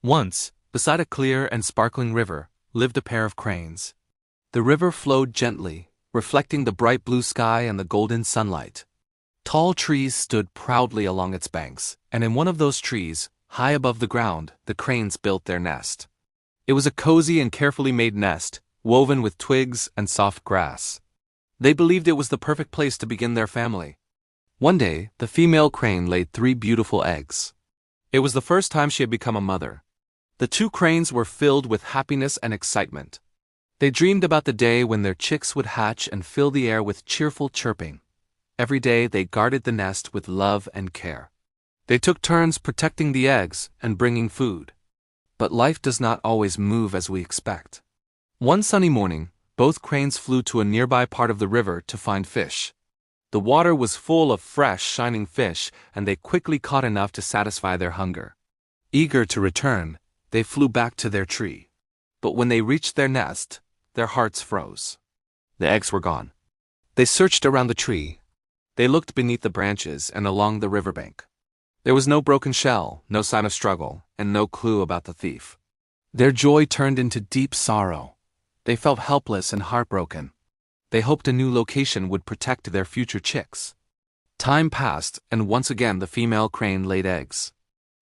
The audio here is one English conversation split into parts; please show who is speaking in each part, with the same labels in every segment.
Speaker 1: Once, beside a clear and sparkling river, lived a pair of cranes. The river flowed gently, reflecting the bright blue sky and the golden sunlight. Tall trees stood proudly along its banks, and in one of those trees, high above the ground, the cranes built their nest. It was a cozy and carefully made nest, woven with twigs and soft grass. They believed it was the perfect place to begin their family. One day, the female crane laid 3 beautiful eggs. It was the first time she had become a mother. The 2 cranes were filled with happiness and excitement. They dreamed about the day when their chicks would hatch and fill the air with cheerful chirping. Every day they guarded the nest with love and care. They took turns protecting the eggs and bringing food. But life does not always move as we expect. One sunny morning, both cranes flew to a nearby part of the river to find fish. The water was full of fresh, shining fish, and they quickly caught enough to satisfy their hunger. Eager to return, they flew back to their tree. But when they reached their nest, their hearts froze. The eggs were gone. They searched around the tree. They looked beneath the branches and along the riverbank. There was no broken shell, no sign of struggle, and no clue about the thief. Their joy turned into deep sorrow. They felt helpless and heartbroken. They hoped a new location would protect their future chicks. Time passed, and once again the female crane laid eggs.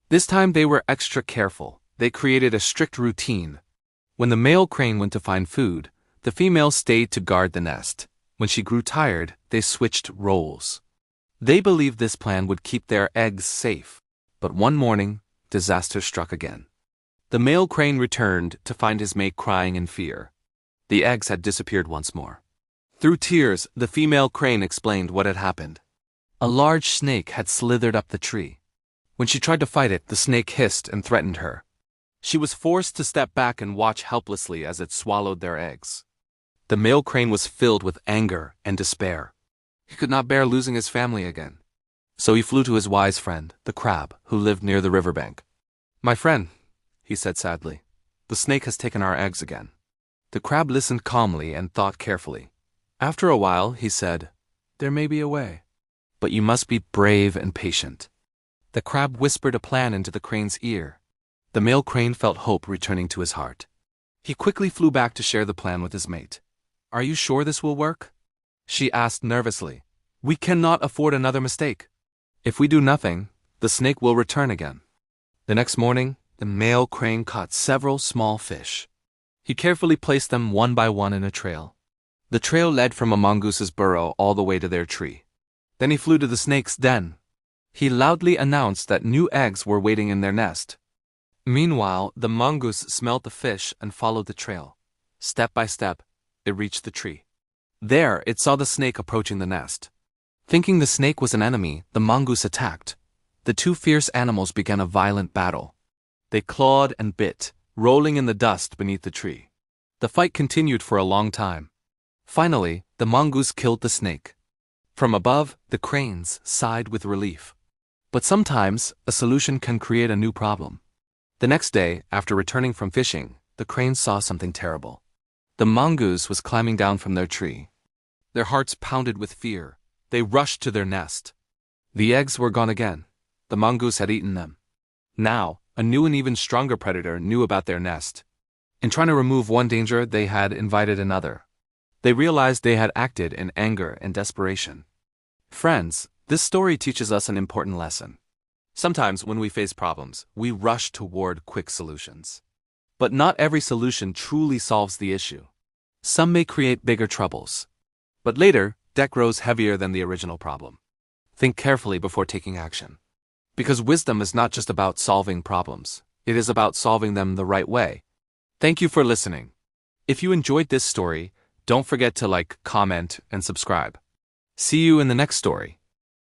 Speaker 1: This time they were extra careful. They created a strict routine. When the male crane went to find food, the female stayed to guard the nest. When she grew tired, they switched roles. They believed this plan would keep their eggs safe. But one morning, disaster struck again. The male crane returned to find his mate crying in fear. The eggs had disappeared once more. Through tears, the female crane explained what had happened. A large snake had slithered up the tree. When she tried to fight it, the snake hissed and threatened her. She was forced to step back and watch helplessly as it swallowed their eggs. The male crane was filled with anger and despair. He could not bear losing his family again. So he flew to his wise friend, the crab, who lived near the riverbank. "My friend," he said sadly, "the snake has taken our eggs again." The crab listened calmly and thought carefully. After a while, he said, "There may be a way, but you must be brave and patient." The crab whispered a plan into the crane's ear. The male crane felt hope returning to his heart. He quickly flew back to share the plan with his mate. "Are you sure this will work?" she asked nervously. "We cannot afford another mistake. If we do nothing, the snake will return again." The next morning, the male crane caught several small fish. He carefully placed them one by one in a trail. The trail led from a mongoose's burrow all the way to their tree. Then he flew to the snake's den. He loudly announced that new eggs were waiting in their nest. Meanwhile, the mongoose smelled the fish and followed the trail. Step by step, it reached the tree. There, it saw the snake approaching the nest. Thinking the snake was an enemy, the mongoose attacked. The 2 fierce animals began a violent battle. They clawed and bit, rolling in the dust beneath the tree. The fight continued for a long time. Finally, the mongoose killed the snake. From above, the cranes sighed with relief. But sometimes, a solution can create a new problem. The next day, after returning from fishing, the cranes saw something terrible. The mongoose was climbing down from their tree. Their hearts pounded with fear. They rushed to their nest. The eggs were gone again. The mongoose had eaten them. Now, a new and even stronger predator knew about their nest. In trying to remove one danger, they had invited another. They realized they had acted in anger and desperation. Friends, this story teaches us an important lesson. Sometimes when we face problems, we rush toward quick solutions. But not every solution truly solves the issue. Some may create bigger troubles. But later, debt grows heavier than the original problem. Think carefully before taking action. Because wisdom is not just about solving problems. It is about solving them the right way. Thank you for listening. If you enjoyed this story, don't forget to like, comment, and subscribe. See you in the next story.